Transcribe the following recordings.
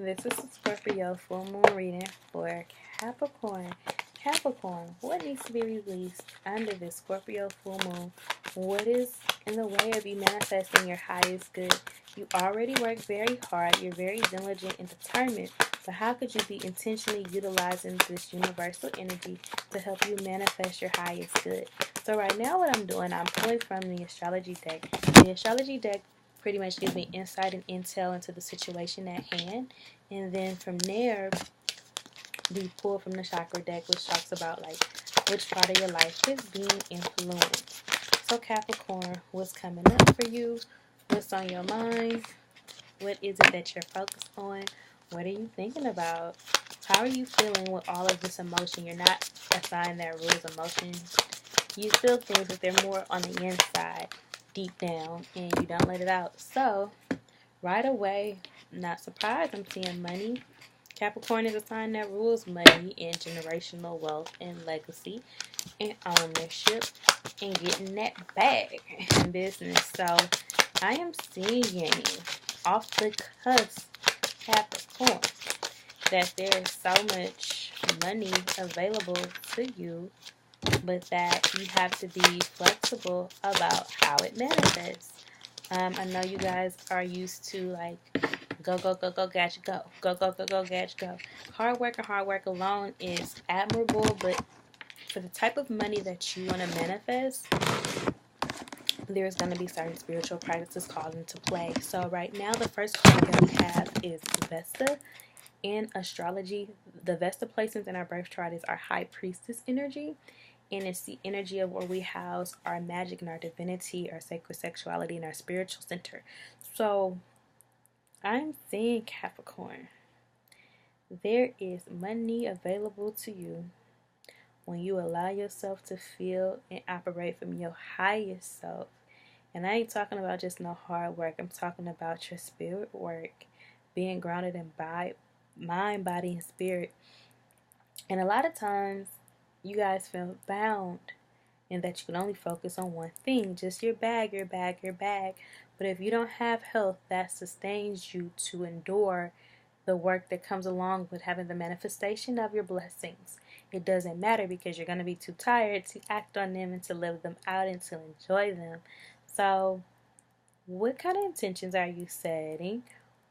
This is the Scorpio full moon reading for Capricorn. Capricorn, what needs to be released under this Scorpio full moon? What is in the way of you manifesting your highest good? You already work very hard. You're very diligent and determined. But how could you be intentionally utilizing this universal energy to help you manifest your highest good? So right now what I'm doing, I'm pulling from the astrology deck. The astrology deck pretty much gives me insight and intel into the situation at hand. And then from there, we pull from the chakra deck, which talks about like which part of your life is being influenced. So Capricorn, what's coming up for you? What's on your mind? What is it that you're focused on? What are you thinking about? How are you feeling with all of this emotion? You're not assigned that rules emotions. You feel things, but they're more on the inside, deep down, and you don't let it out. So right away, not surprised, I'm seeing money. Capricorn is a sign that rules money and generational wealth and legacy and ownership and getting that bag in business. So I am seeing off the cusp, Capricorn, that there is so much money available to you, but that you have to be flexible about how it manifests. I know you guys are used to like go, go, go, go, gadget, go. Go, go, go, go, gadget, go. Hard work alone is admirable, but for the type of money that you want to manifest, there's going to be certain spiritual practices called into play. So right now, the first card that we have is Vesta. In astrology, the Vesta placements in our birth chart is our High Priestess energy. And it's the energy of where we house our magic and our divinity, our sacred sexuality, and our spiritual center. So I'm seeing Capricorn. There is money available to you when you allow yourself to feel and operate from your highest self. And I ain't talking about just no hard work. I'm talking about your spirit work, being grounded in mind, body, and spirit. And a lot of times, you guys feel bound and that you can only focus on one thing, just your bag, your bag, your bag. But if you don't have health that sustains you to endure the work that comes along with having the manifestation of your blessings, it doesn't matter because you're going to be too tired to act on them and to live them out and to enjoy them. So, what kind of intentions are you setting?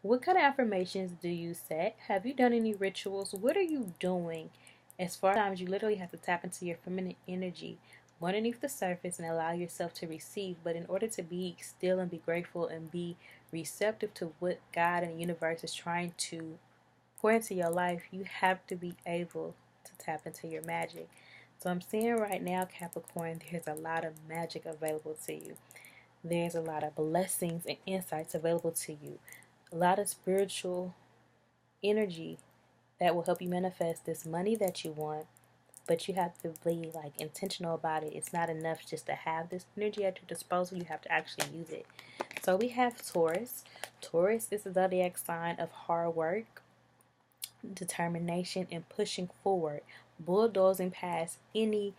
What kind of affirmations do you set? Have you done any rituals? What are you doing? As far as times you literally have to tap into your feminine energy underneath the surface and allow yourself to receive. But in order to be still and be grateful and be receptive to what God and the universe is trying to pour into your life, you have to be able to tap into your magic. So I'm seeing right now, Capricorn, there's a lot of magic available to you. There's a lot of blessings and insights available to you. A lot of spiritual energy that will help you manifest this money that you want. But you have to be like intentional about it. It's not enough just to have this energy at your disposal. You have to actually use it. So we have Taurus. Taurus is the zodiac sign of hard work, determination, and pushing forward, bulldozing past any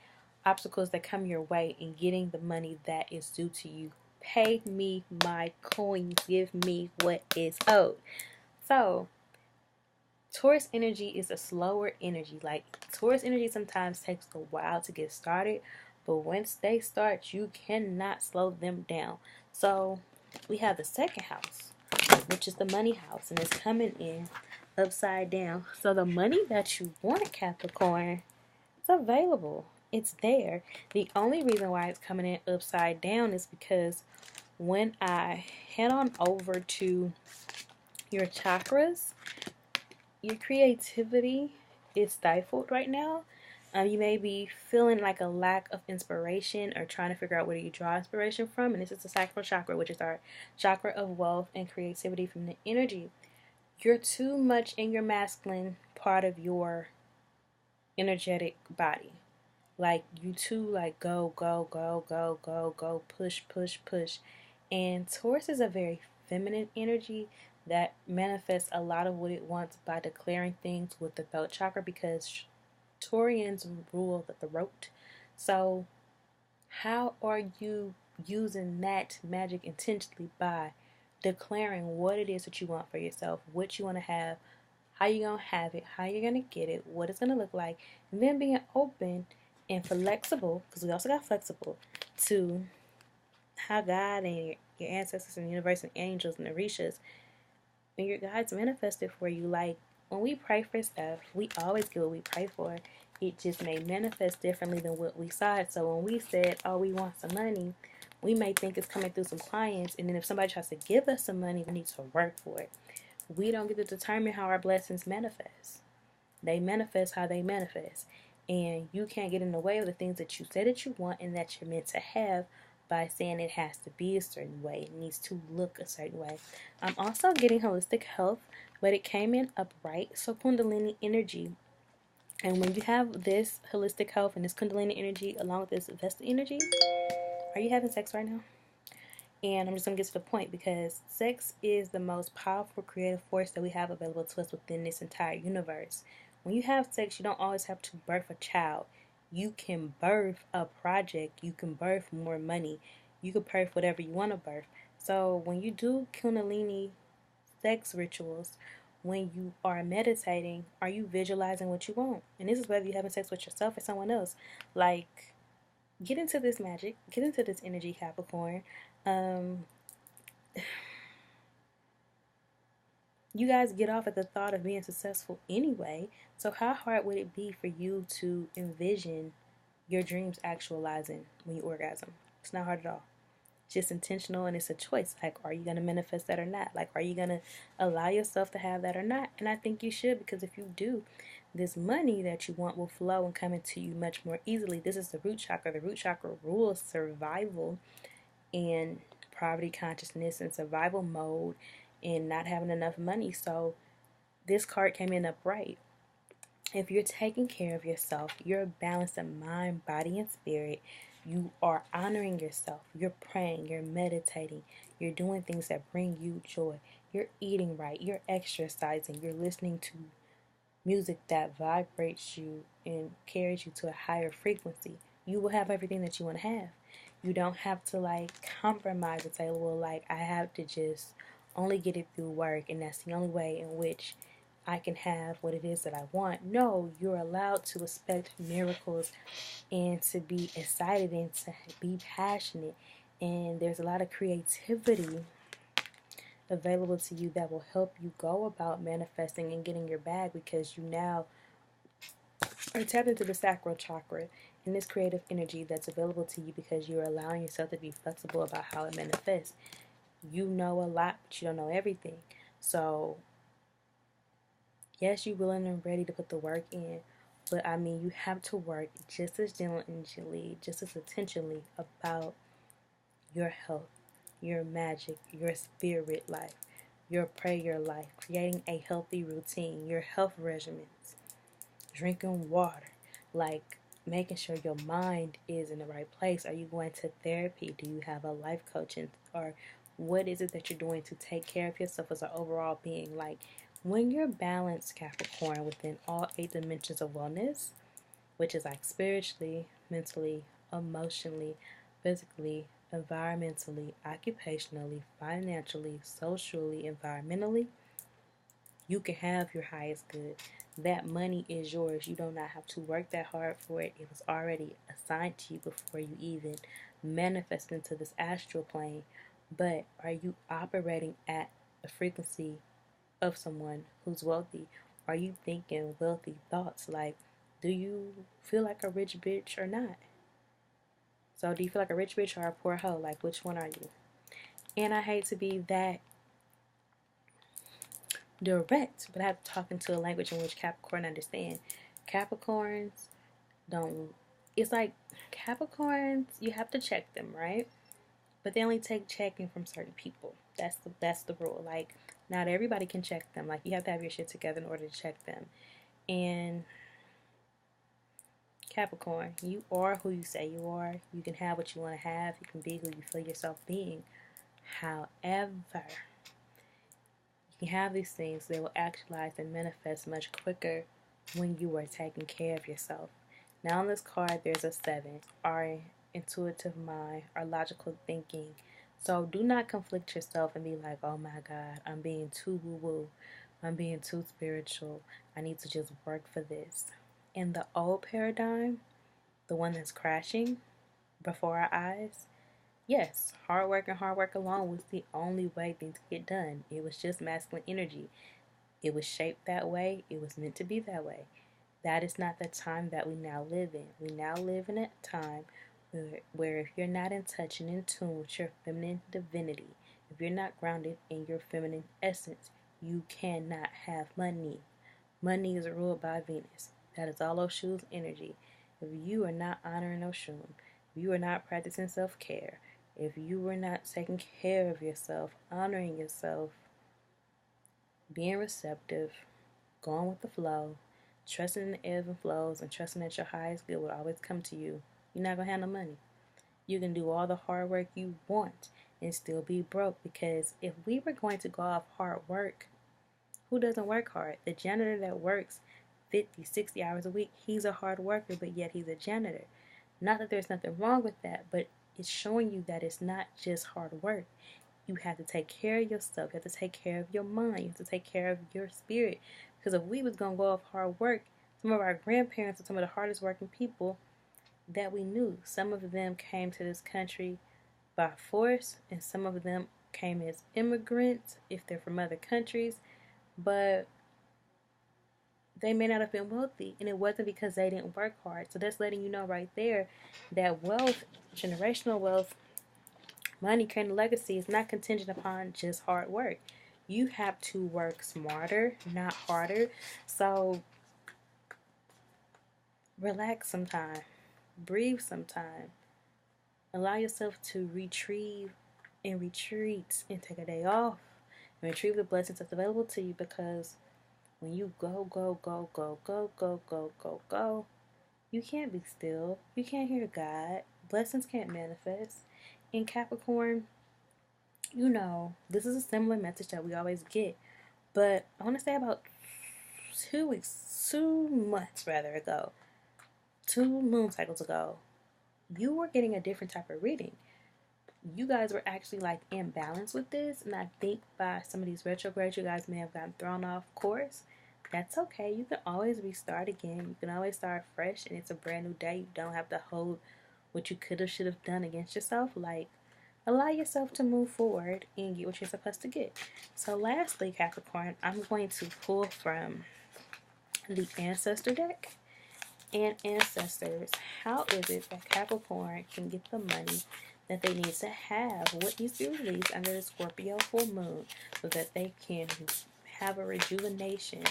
obstacles that come your way and getting the money that is due to you. Pay me my coins. Give me what is owed. So Taurus energy is a slower energy. Like Taurus energy sometimes takes a while to get started, but once they start, you cannot slow them down. So we have the second house, which is the money house, and it's coming in upside down. So the money that you want, Capricorn, it's available. It's there. The only reason why it's coming in upside down is because when I head on over to your chakras, your creativity is stifled right now. You may be feeling like a lack of inspiration or trying to figure out where you draw inspiration from. And this is the sacral chakra, which is our chakra of wealth and creativity from the energy. You're too much in your masculine part of your energetic body. Like you too like go, go, go, go, go, go, push, push, push. And Taurus is a very feminine energy that manifests a lot of what it wants by declaring things with the throat chakra, because Taurians rule the throat. So how are you using that magic intentionally? By declaring what it is that you want for yourself, what you want to have how you gonna have it, how you're gonna get it, what it's gonna look like, and then being open and flexible, because we also got flexible, to how God and your ancestors and the universe and angels and Orishas and your guides manifest it for you. Like, when we pray for stuff, we always get what we pray for. It just may manifest differently than what we saw it. So when we said, oh, we want some money, we may think it's coming through some clients, and then if somebody tries to give us some money, we need to work for it. We don't get to determine how our blessings manifest. They manifest how they manifest. And you can't get in the way of the things that you say that you want and that you're meant to have by saying it has to be a certain way. It needs to look a certain way. I'm also getting holistic health, but it came in upright. So Kundalini energy. And when you have this holistic health and this Kundalini energy along with this Vesta energy, are you having sex right now? And I'm just going to get to the point, because sex is the most powerful creative force that we have available to us within this entire universe. When you have sex, you don't always have to birth a child. You can birth a project. You can birth more money. You can birth whatever you want to birth. So when you do Kundalini sex rituals, when you are meditating, are you visualizing what you want? And this is whether you're having sex with yourself or someone else. Like, get into this magic. Get into this energy, Capricorn. You guys get off at the thought of being successful anyway. So how hard would it be for you to envision your dreams actualizing when you orgasm? It's not hard at all. It's just intentional, and it's a choice. Like, are you going to manifest that or not? Like, are you going to allow yourself to have that or not? And I think you should, because if you do, this money that you want will flow and come into you much more easily. This is the root chakra. The root chakra rules survival and poverty consciousness and survival mode and not having enough money. So this card came in upright. If you're taking care of yourself, you're balanced in mind, body, and spirit. You are honoring yourself. You're praying, you're meditating, you're doing things that bring you joy. You're eating right, you're exercising, you're listening to music that vibrates you and carries you to a higher frequency. You will have everything that you want to have. You don't have to like compromise and say, well, like, I have to just only get it through work, and that's the only way in which I can have what it is that I want. No, you're allowed to expect miracles and to be excited and to be passionate. And there's a lot of creativity available to you that will help you go about manifesting and getting your bag, because you now are tapped into the sacral chakra and this creative energy that's available to you, because you're allowing yourself to be flexible about how it manifests. You know a lot, but you don't know everything. So yes, you're willing and ready to put the work in, but I mean, you have to work just as diligently, just as intentionally about your health, your magic, your spirit life, your prayer life, creating a healthy routine, your health regimens, drinking water, like making sure your mind is in the right place. Are you going to therapy? Do you have a life coach? Or what is it that you're doing to take care of yourself as an overall being? Like, when you're balanced, Capricorn, within all 8 dimensions of wellness, which is like spiritually, mentally, emotionally, physically, environmentally, occupationally, financially, socially, environmentally, you can have your highest good. That money is yours. You do not have to work that hard for it. It was already assigned to you before you even manifest into this astral plane. But are you operating at the frequency of someone who's wealthy? Are you thinking wealthy thoughts? Like, do you feel like a rich bitch or not? So do you feel like a rich bitch or a poor hoe? Like, which one are you? And I hate to be that direct, but I have to talk into a language in which Capricorn understand. Capricorns don't, it's like Capricorns, you have to check them, right? But they only take checking from certain people. That's the rule. Like, not everybody can check them. Like, you have to have your shit together in order to check them. And Capricorn, you are who you say you are. You can have what you want to have. You can be who you feel yourself being. However, you can have these things, they will actualize and manifest much quicker when you are taking care of yourself. Now on this card, there's a 7, our intuitive mind, our logical thinking. So do not conflict yourself and be like, oh my God, I'm being too woo-woo. I'm being too spiritual. I need to just work for this. In the old paradigm, the one that's crashing before our eyes, yes, hard work alone was the only way things get done. It was just masculine energy. It was shaped that way. It was meant to be that way. That is not the time that we now live in. We now live in a time where if you're not in touch and in tune with your feminine divinity, if you're not grounded in your feminine essence, you cannot have money. Money is ruled by Venus. That is all Oshu's energy. If you are not honoring Oshun, if you are not practicing self-care, if you are not taking care of yourself, honoring yourself, being receptive, going with the flow, trusting in the ebbs and flows, and trusting that your highest good will always come to you, you're not going to have no money. You can do all the hard work you want and still be broke, because if we were going to go off hard work, who doesn't work hard? The janitor that works 50, 60 hours a week, he's a hard worker, but yet he's a janitor. Not that there's nothing wrong with that, but it's showing you that it's not just hard work. You have to take care of yourself. You have to take care of your mind. You have to take care of your spirit. Because if we was going to go off hard work, some of our grandparents are some of the hardest working people that we knew. Some of them came to this country by force, and some of them came as immigrants if they're from other countries, but they may not have been wealthy, and it wasn't because they didn't work hard. So that's letting you know right there that wealth, generational wealth, money, creating legacy is not contingent upon just hard work. You have to work smarter, not harder. So relax sometime, breathe sometime, allow yourself to retrieve and retreat and take a day off and retrieve the blessings that's available to you, because when you go, you can't be still. You can't hear God. Blessings can't manifest. In Capricorn, you know, this is a similar message that we always get. But I want to say about 2 months ago, 2 moon cycles ago, you were getting a different type of reading. You guys were actually like in balance with this. And I think by some of these retrogrades, you guys may have gotten thrown off course. That's okay. You can always restart again. You can always start fresh, and it's a brand new day. You don't have to hold what you could have, should have done against yourself. Like, allow yourself to move forward and get what you're supposed to get. So lastly, Capricorn, I'm going to pull from the Ancestor deck. And ancestors, how is it that Capricorn can get the money that they need to have? What needs to be released under the Scorpio full moon so that they can have a rejuvenation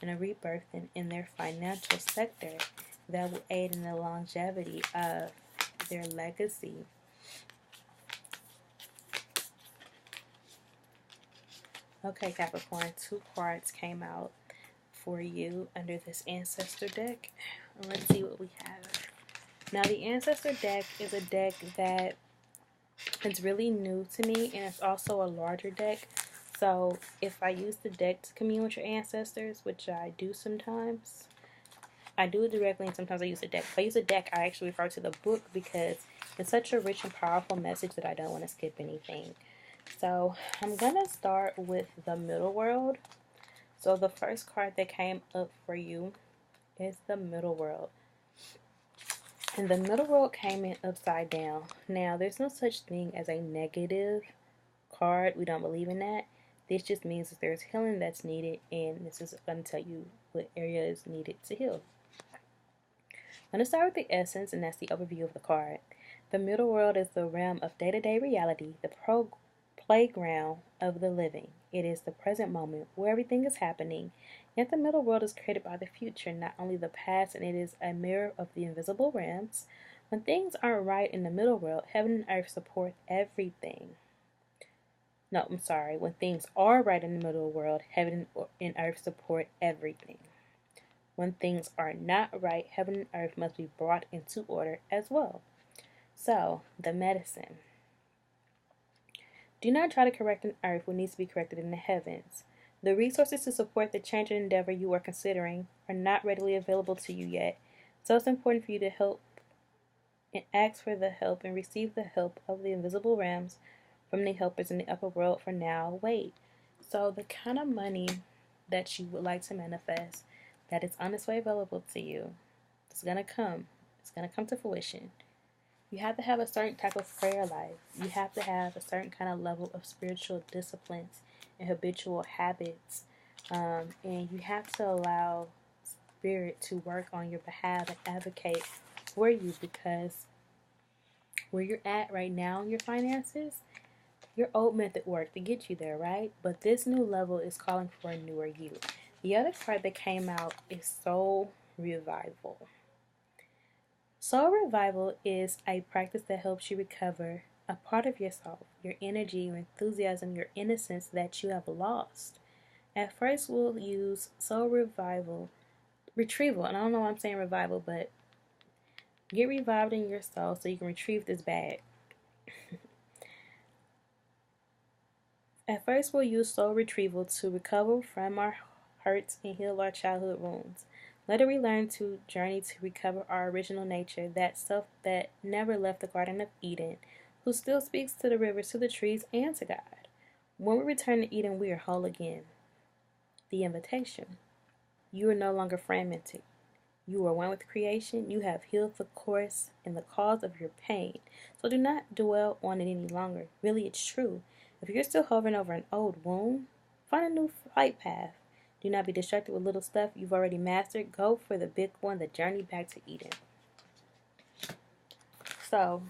and a rebirth in their financial sector that will aid in the longevity of their legacy? Okay, Capricorn, 2 cards came out for you under this Ancestor deck. Let's see what we have. Now, the Ancestor deck is a deck that is really new to me, and it's also a larger deck. So if I use the deck to commune with your ancestors, which I do sometimes, I do it directly, and sometimes I use a deck. If I use a deck, I actually refer to the book because it's such a rich and powerful message that I don't want to skip anything. So I'm going to start with the middle world. So the first card that came up for you is the middle world. And the middle world came in upside down. Now, there's no such thing as a negative card. We don't believe in that. This just means that there's healing that's needed, and this is going to tell you what area is needed to heal. I'm going to start with the essence, and that's the overview of the card. The middle world is the realm of day-to-day reality, the playground of the living. It is the present moment where everything is happening. Yet the middle world is created by the future, not only the past, and it is a mirror of the invisible realms. When things aren't right in the middle world, heaven and earth support everything. No, I'm sorry. When things are right in the middle world, heaven and earth support everything. When things are not right, heaven and earth must be brought into order as well. So, the medicine. Do not try to correct on earth what needs to be corrected in the heavens. The resources to support the change and endeavor you are considering are not readily available to you yet, so it's important for you to help and ask for the help and receive the help of the invisible realms from the helpers in the upper world for now. Wait. So the kind of money that you would like to manifest, that is on its way available to you. It's going to come. It's going to come to fruition. You have to have a certain type of prayer life. You have to have a certain kind of level of spiritual disciplines and habitual habits. And you have to allow Spirit to work on your behalf and advocate for you, because where you're at right now in your finances, your old method worked to get you there, right? But this new level is calling for a newer you. The other card that came out is Soul Revival. Soul Revival is a practice that helps you recover a part of yourself, your energy, your enthusiasm, your innocence that you have lost. At first, we'll use Soul Retrieval, and I don't know why I'm saying revival, but get revived in your soul so you can retrieve this bag. At first, we'll use soul retrieval to recover from our hurts and heal our childhood wounds. Later, we learn to journey to recover our original nature, that self that never left the Garden of Eden, who still speaks to the rivers, to the trees, and to God. When we return to Eden, we are whole again. The invitation. You are no longer fragmented. You are one with creation. You have healed the course and the cause of your pain. So do not dwell on it any longer. Really, it's true. If you're still hovering over an old wound, find a new flight path. Do not be distracted with little stuff you've already mastered. Go for the big one, the journey back to Eden. So,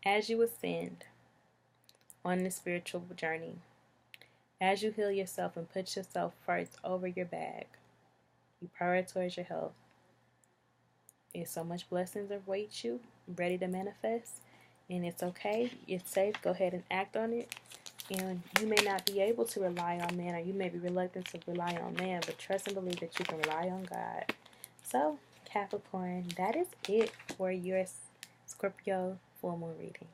as you ascend on this spiritual journey, as you heal yourself and put yourself first over your bag, you prioritize your health. There's so much blessings await you, ready to manifest, and it's okay. It's safe. Go ahead and act on it. And you may not be able to rely on man, or you may be reluctant to rely on man, but trust and believe that you can rely on God. So, Capricorn, that is it for your Scorpio full moon reading.